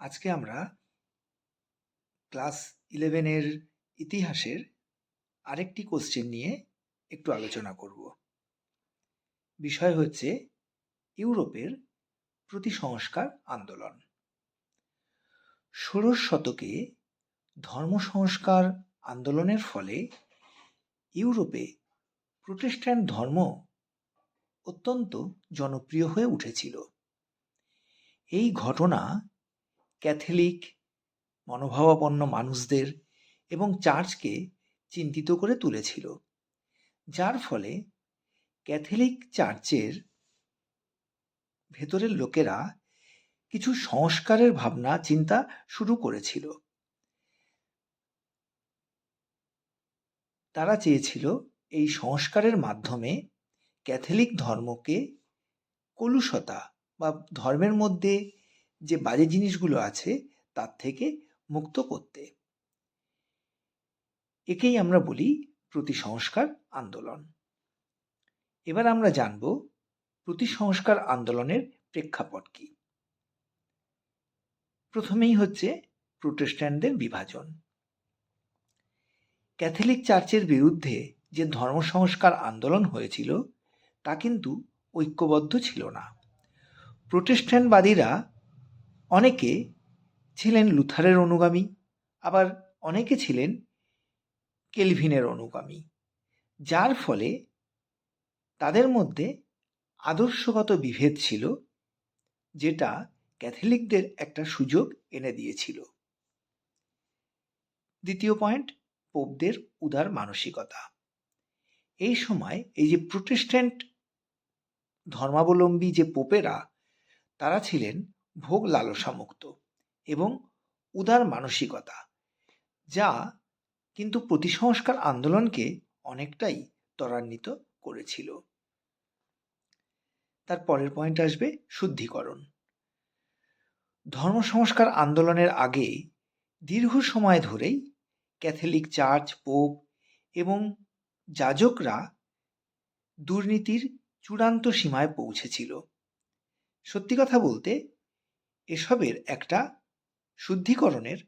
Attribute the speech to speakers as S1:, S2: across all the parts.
S1: আজকে আমরা ক্লাস 11-এর ইতিহাসের আরেকটি কোশ্চেন নিয়ে একটু আলোচনা করব। বিষয় হচ্ছে ইউরোপের প্রতিসংস্কার আন্দোলন। 16 শতকে ধর্ম সংস্কার আন্দোলনের ফলে ইউরোপে প্রোটেস্ট্যান্ট ধর্ম অত্যন্ত জনপ্রিয় হয়ে উঠেছিল। এই ঘটনা ক্যাথলিক মনোভাবাপন্ন মানুষদের এবং চার্চকে চিন্তিত করে তুলেছিল, যার ফলে ক্যাথলিক চার্চের ভেতরের লোকেরা কিছু সংস্কারের ভাবনা চিন্তা শুরু করেছিল। তারা চেয়েছিল এই সংস্কারের মাধ্যমে ক্যাথলিক ধর্মকে কলুষতা বা ধর্মের মধ্যে যে বাজে জিনিসগুলো আছে তার থেকে মুক্ত করতে। একেই আমরা বলি প্রতিসংস্কার আন্দোলন। এবার আমরা জানব প্রতিসংস্কার আন্দোলনের প্রেক্ষাপট কি। প্রথমেই হচ্ছে প্রোটেস্ট্যান্টদের বিভাজন। ক্যাথলিক চার্চের বিরুদ্ধে যে ধর্ম সংস্কার আন্দোলন হয়েছিল তা কিন্তু ঐক্যবদ্ধ ছিল না। প্রোটেস্ট্যান্টবাদীরা অনেকে ছিলেন লুথারের অনুগামী, আবার অনেকে ছিলেন কেলভিনের অনুগামী, যার ফলে তাদের মধ্যে আদর্শগত বিভেদ ছিল, যেটা ক্যাথলিকদের একটা সুযোগ এনে দিয়েছিল। দ্বিতীয় পয়েন্ট, পোপদের উদার মানসিকতা। এই সময় এই যে প্রোটেস্ট্যান্ট ধর্মাবলম্বী যে পোপেরা, তারা ছিলেন ভোগ লালসামুক্ত এবং উদার মানসিকতা, যা কিন্তু প্রতিসংস্কার আন্দোলনকে অনেকটাই ত্বরান্বিত করেছিল। তার পরের পয়েন্ট আসবে শুদ্ধিকরণ। ধর্ম সংস্কার আন্দোলনের আগে দীর্ঘ সময় ধরেই ক্যাথলিক চার্চ, পোপ এবং যাজকরা দুর্নীতির চূড়ান্ত সীমায় পৌঁছেছিল। সত্যি কথা বলতে এসবের একটা শুদ্ধিকরণের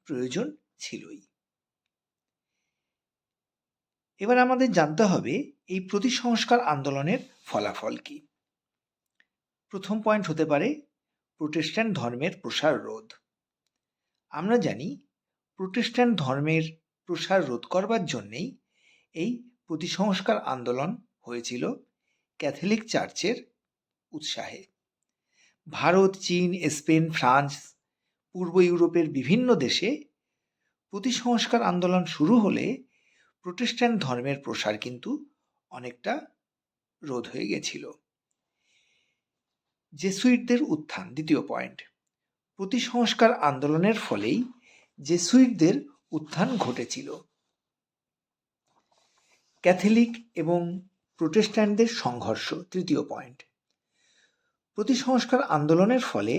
S1: প্রয়োজন ছিলই। এবার আমাদের জানতে হবে এই প্রতিসংস্কার আন্দোলনের ফলাফল কি। প্রথম পয়েন্ট হতে পারে প্রোটেস্ট্যান্ট ধর্মের প্রসার রোধ। আমরা জানি প্রোটেস্ট্যান্ট ধর্মের প্রসার রোধ করবার জন্যেই এই প্রতিসংস্কার আন্দোলন হয়েছিল ক্যাথলিক চার্চের উৎসাহে। ভারত, চীন, স্পেন, ফ্রান্স, পূর্ব ইউরোপের বিভিন্ন দেশে প্রতিসংস্কার আন্দোলন শুরু হলে প্রোটেস্ট্যান্ট ধর্মের প্রসার কিন্তু অনেকটা রোধ হয়ে গেছিল। জেসুইটদের উত্থান, দ্বিতীয় পয়েন্ট। প্রতিসংস্কার আন্দোলনের ফলেই জেসুইটদের উত্থান ঘটেছিল। ক্যাথলিক এবং প্রোটেস্ট্যান্টদের সংঘর্ষ, তৃতীয় পয়েন্ট। প্রতিসংস্কার আন্দোলনের ফলে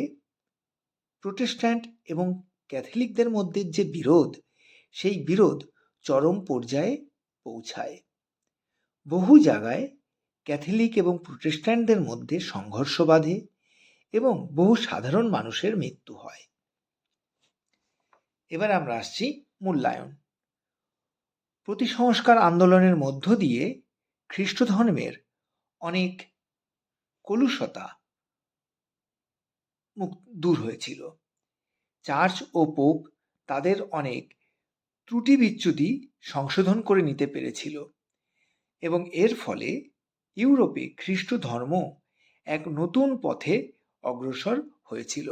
S1: প্রোটেস্ট্যান্ট এবং ক্যাথলিকদের মধ্যে যে বিরোধ, সেই বিরোধ চরম পর্যায়ে পৌঁছায়। বহু জায়গায় ক্যাথলিক এবং প্রোটেস্ট্যান্টদের মধ্যে সংঘর্ষ বাধে এবং বহু সাধারণ মানুষের মৃত্যু হয়। এবার আমরা আসছি মূল্যায়ন। প্রতিসংস্কার আন্দোলনের মধ্য দিয়ে খ্রিস্ট ধর্মের অনেক কলুষতা দূর হয়েছিল। চার্চ ও পোপ তাদের অনেক ত্রুটি বিচ্যুতি সংশোধন করে নিতে পেরেছিল এবং এর ফলে ইউরোপে খ্রিস্ট ধর্ম এক নতুন পথে অগ্রসর হয়েছিল।